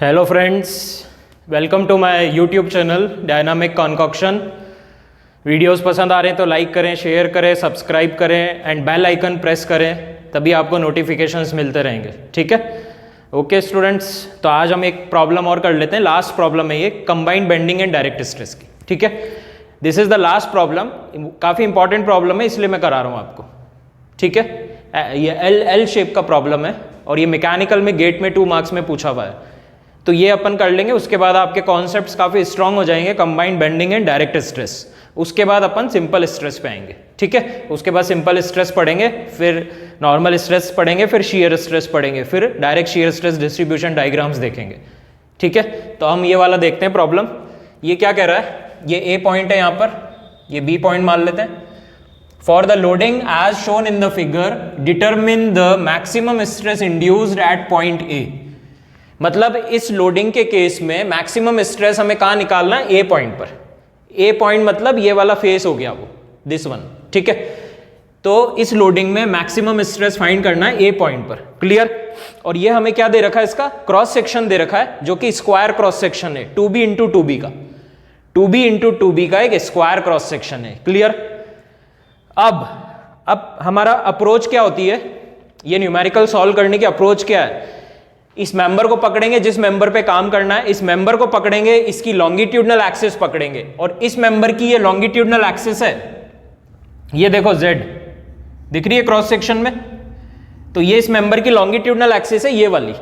Hello friends, welcome to my YouTube channel dynamic concoction. Videos पसंद आ रहे हैं तो लाइक करें, शेयर करें, सब्सक्राइब करें एंड बेल आइकन प्रेस करें, तभी आपको नोटिफिकेशंस मिलते रहेंगे। ठीक है, ओके स्टूडेंट्स, तो आज हम एक प्रॉब्लम और कर लेते हैं। लास्ट प्रॉब्लम है ये, combined bending and direct stress की। ठीक है, this is the last problem. काफ़ी इंपॉर्टेंट प्रॉब्लम है, इसलिए मैं करा रहा हूँ आपको। ठीक है, ये एल शेप का प्रॉब्लम है और ये मैकेनिकल में गेट में 2 मार्क्स में पूछा हुआ है, तो ये अपन कर लेंगे। उसके बाद आपके कॉन्सेप्ट्स काफ़ी स्ट्रांग हो जाएंगे, combined bending and direct stress. उसके बाद अपन सिंपल स्ट्रेस पे आएंगे। ठीक है, उसके बाद सिंपल स्ट्रेस पढ़ेंगे, फिर नॉर्मल स्ट्रेस पढ़ेंगे, फिर शियर स्ट्रेस पढ़ेंगे, फिर direct shear stress distribution diagrams देखेंगे। ठीक है, तो हम ये वाला देखते हैं प्रॉब्लम। ये क्या कह रहा है, ये ए पॉइंट है यहाँ पर, ये बी पॉइंट मान लेते हैं। For the loading as shown in the figure determine the maximum stress induced at point A. मतलब इस लोडिंग के केस में मैक्सिमम स्ट्रेस हमें कहाँ निकालना है, ए पॉइंट पर। ए पॉइंट मतलब ये वाला फेस हो गया वो, दिस वन। ठीक है, तो इस लोडिंग में मैक्सिमम स्ट्रेस फाइंड करना है ए पॉइंट पर। क्लियर? और ये हमें क्या दे रखा है, इसका क्रॉस सेक्शन दे रखा है, जो कि स्क्वायर क्रॉस सेक्शन है, 2b इंटू 2b का, 2b इंटू 2b का एक स्क्वायर क्रॉस सेक्शन है। क्लियर? अब हमारा अप्रोच क्या होती है, ये न्यूमेरिकल सॉल्व करने की अप्रोच क्या है। इस मेंबर को पकड़ेंगे, जिस मेंबर पे काम करना है, इस मेंबर को पकड़ेंगे, इसकी लॉन्गिट्यूडनल एक्सिस पकड़ेंगे, और इस मेंबर की ये लॉन्गिट्यूडनल एक्सिस है, ये देखो z दिख रही है क्रॉस सेक्शन में, तो ये इस मेंबर की लॉन्गिट्यूडनल एक्सिस है, ये वाली।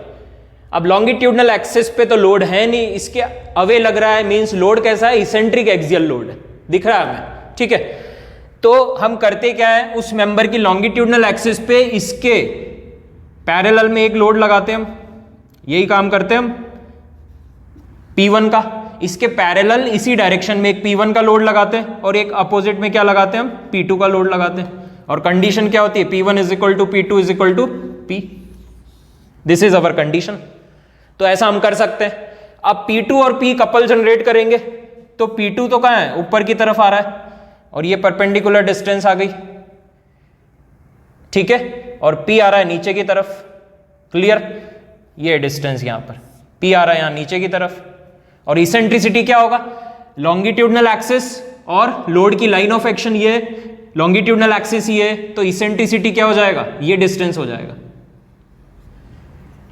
अब लॉन्गिट्यूडनल एक्सिस पे तो लोड है नहीं, इसके अवे लग रहा है, मींस लोड कैसा है, इसेंट्रिक एक्सियल लोड है, दिख रहा है हमें। ठीक है, तो हम करते क्या है, उस मेंबर की लॉन्गिट्यूडनल एक्सिस पे इसके पैरेलल में एक लोड लगाते हैं हम, यही काम करते हैं हम P1 का। इसके पैरेलल इसी डायरेक्शन में एक P1 का लोड लगाते हैं, और एक अपोजिट में क्या लगाते हैं हम, P2 का लोड लगाते हैं। और कंडीशन क्या होती है, P1 is equal to P2 is equal to P। This is our condition. तो ऐसा हम कर सकते हैं। अब P2 और P कपल जनरेट करेंगे, तो P2 तो कहाँ है, ऊपर की तरफ आ रहा है, और ये परपेंडिकुलर डिस्टेंस आ गई। ठीक है, और P आ रहा है नीचे की तरफ। क्लियर? ये डिस्टेंस यहां पर P आ रहा है यहां नीचे की तरफ, और इसेंट्रिसिटी क्या होगा, लॉन्गिट्यूडनल एक्सिस और लोड की लाइन ऑफ एक्शन ये, लॉन्गिट्यूडनल एक्सिस ये, तो इसेंट्रिसिटी क्या हो जाएगा, ये डिस्टेंस हो जाएगा।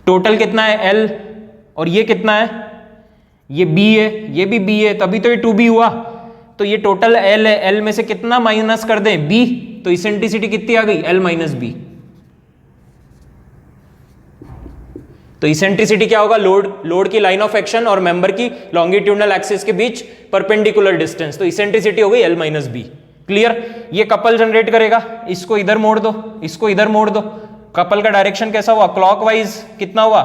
टोटल कितना है L, और ये कितना है, ये B है, ये भी B है, तभी तो ये 2B हुआ। तो ये टोटल L है, L में से कितना माइनस कर दें, B, तो इसेंट्रिसिटी कितनी आ गई, L माइनस B। तो इसेंट्रिसिटी क्या होगा, लोड की लाइन ऑफ एक्शन और मेंबर की लॉन्गिट्यूडनल एक्सिस के बीच परपेंडिकुलर डिस्टेंस, तो इसेंट्रिसिटी हो गई L माइनस बी। क्लियर? ये कपल जनरेट करेगा, इसको इधर मोड़ दो, इसको इधर मोड़ दो। कपल का डायरेक्शन कैसा हुआ, क्लॉकवाइज कितना हुआ,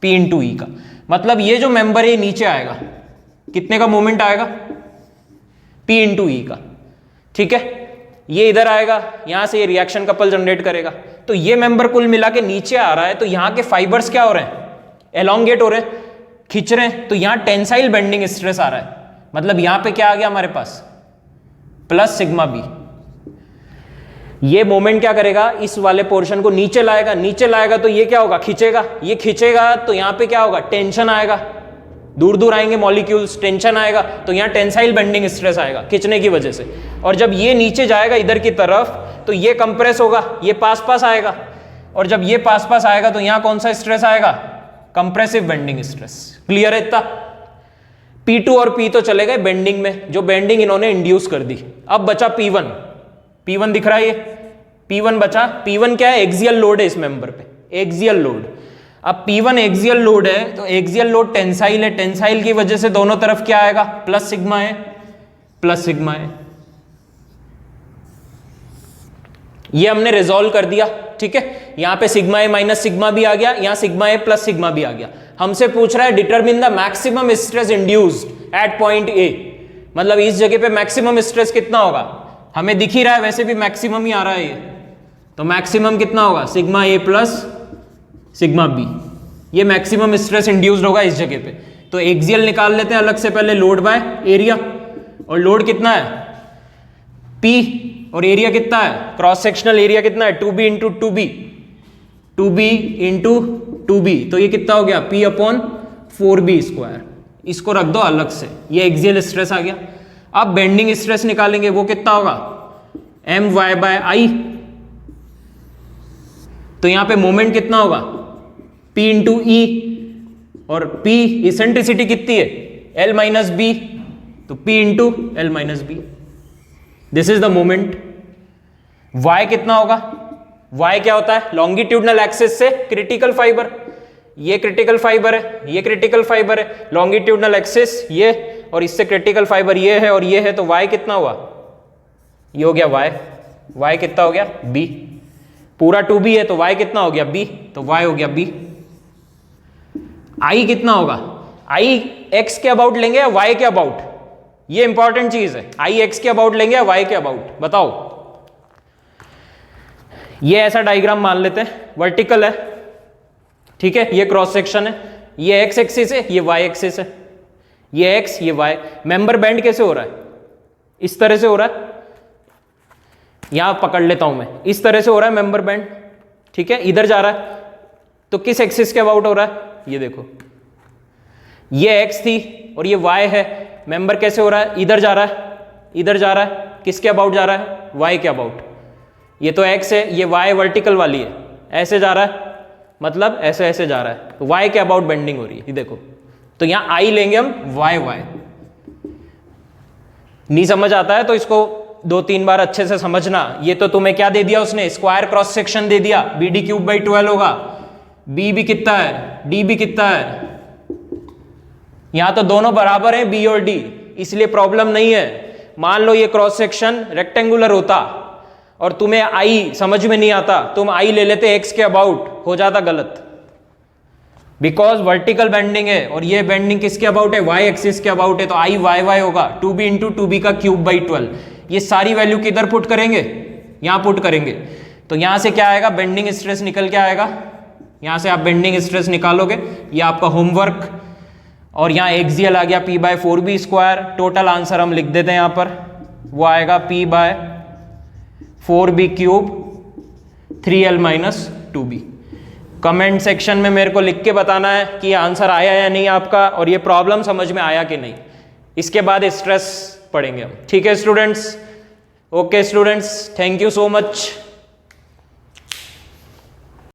P इंटू ई का। मतलब ये जो मेंबर है नीचे आएगा, कितने का मोमेंट आएगा, P इंटू ई का। ठीक है, ये इधर आएगा, यहां से ये रिएक्शन कपल जनरेट करेगा, तो ये मेंबर कुल मिला के नीचे आ रहा है, तो यहां के फाइबर्स क्या हो रहे हैं, एलोंगेट हो रहे हैं, खिंच रहे हैं, तो यहां टेंसाइल बेंडिंग स्ट्रेस आ रहा है। मतलब यहां पे क्या आ गया हमारे पास, प्लस सिग्मा बी। ये मोमेंट क्या करेगा, इस वाले पोर्शन को नीचे लाएगा, नीचे लाएगा तो ये क्या होगा, खींचेगा, ये खींचेगा तो यहां पे क्या होगा, टेंशन आएगा, दूर दूर आएंगे मॉलिक्यूल्स, टेंशन आएगा, तो यहां टेंसाइल बेंडिंग स्ट्रेस आएगा खींचने की वजह से। और जब ये नीचे जाएगा इधर की तरफ, तो ये कंप्रेस होगा, ये पास पास आएगा, और जब ये पास पास आएगा तो यहां कौन सा स्ट्रेस आएगा, कंप्रेसिव बेंडिंग स्ट्रेस। क्लियर है इतना? P2 और P तो चले गए बेंडिंग में, जो बेंडिंग इन्होंने इंड्यूस कर दी। अब बचा P1, P1 दिख रहा है, ये P1 बचा। P1 क्या है, एक्सियल लोड है इस मेंबर पे, एक्सियल लोड। अब P1 एक्सियल लोड है, तो एक्सियल लोड टेंसाइल है, टेंसाइल की वजह से दोनों तरफ क्या आएगा, प्लस सिग्मा है, प्लस सिग्मा है। ये हमने रिजॉल्व कर दिया। ठीक है, यहां पे सिग्मा ए माइनस सिग्मा भी आ गया, यहां सिग्मा ए प्लस सिग्मा भी आ गया। हमसे पूछ रहा है determine the maximum stress induced at point A, मतलब इस जगह पे मैक्सिमम स्ट्रेस कितना होगा, हमें दिख ही रहा है, वैसे भी मैक्सिमम ही आ रहा है ये, तो मैक्सिमम कितना होगा, सिग्मा ए प्लस सिग्मा बी। ये मैक्सिमम स्ट्रेस इंड्यूस्ड होगा इस जगह पे। तो एक्सियल निकाल लेते हैं अलग से, पहले लोड बाय एरिया, और लोड कितना है P, और एरिया कितना है, क्रॉस सेक्शनल एरिया कितना है, 2b into 2b, 2b into 2b, तो ये कितना हो गया p अपॉन 4b स्क्वायर, इसको रख दो अलग से, ये एक्सियल स्ट्रेस आ गया। अब बेंडिंग स्ट्रेस निकालेंगे, वो कितना होगा my/i, तो यहां पे मोमेंट कितना होगा p इंटू ई, और p इसेंट्रिसिटी कितनी है l माइनस बी, तो p into l minus B, this is the moment. y कितना होगा, y क्या होता है लॉन्गिट्यूडनल एक्सिस से क्रिटिकल फाइबर, ये क्रिटिकल फाइबर है, ये क्रिटिकल फाइबर है, लॉन्गिट्यूडनल एक्सिस ये, और इससे क्रिटिकल फाइबर ये है और ये है, तो y कितना हुआ, ये हो गया y कितना हो गया b, पूरा 2b है तो y कितना हो गया b, तो y हो गया b। i कितना होगा, i x के अबाउट लेंगे या y के अबाउट, ये इंपॉर्टेंट चीज है, i x के अबाउट लेंगे या y के अबाउट, बताओ। ये ऐसा डायग्राम मान लेते हैं, वर्टिकल है, ठीक है, ये क्रॉस सेक्शन है, ये x एक्सिस है, ये y एक्सिस है, ये x ये y। मेंबर बेंड कैसे हो रहा है, इस तरह से हो रहा है, यहां पकड़ लेता हूं मैं, इस तरह से हो रहा है मेंबर बेंड, ठीक है, इधर जा रहा है, तो किस एक्सिस के अबाउट हो रहा है, ये देखो, ये x थी और ये y है, मेंबर कैसे हो रहा है, इधर जा रहा है, इधर जा रहा है, किसके अबाउट जा रहा है, y के अबाउट, ये तो x है, ये y वर्टिकल वाली है, ऐसे जा रहा है, मतलब ऐसे ऐसे जा रहा है, तो y के अबाउट बेंडिंग हो रही है, ये देखो, तो यहां i लेंगे हम y। नहीं समझ आता है तो इसको 2-3 बार अच्छे से समझना। ये तो तुम्हें क्या दे दिया उसने, स्क्वायर क्रॉस सेक्शन दे दिया, BD³/12 होगा, b भी कितना है, d भी कितना है, यहां तो दोनों बराबर हैं b और d, इसलिए प्रॉब्लम नहीं है। मान लो ये क्रॉस सेक्शन रेक्टेंगुलर होता और तुम्हें i समझ में नहीं आता, तुम i ले लेते x के अबाउट, हो जाता गलत, बिकॉज वर्टिकल बेंडिंग है और ये बेंडिंग किसके अबाउट है, y एक्सिस के अबाउट है, तो i y होगा 2b इंटू 2b का क्यूब/12। ये सारी वैल्यू किधर पुट करेंगे, यहां पुट करेंगे, तो यहां से क्या आएगा, बेंडिंग स्ट्रेस निकल के आएगा, यहां से आप बेंडिंग स्ट्रेस निकालोगे, ये आपका होमवर्क, और यहाँ एक्सियल आ गया p/4b स्क्वायर, टोटल आंसर हम लिख देते हैं यहाँ पर, वो आएगा p/4b cube 3l-2b। Comment section में मेरे को लिख के बताना है कि आंसर आया या नहीं आपका, और ये प्रॉब्लम समझ में आया कि नहीं, इसके बाद स्ट्रेस पढ़ेंगे हम, ठीक है students. Okay students, thank you so much.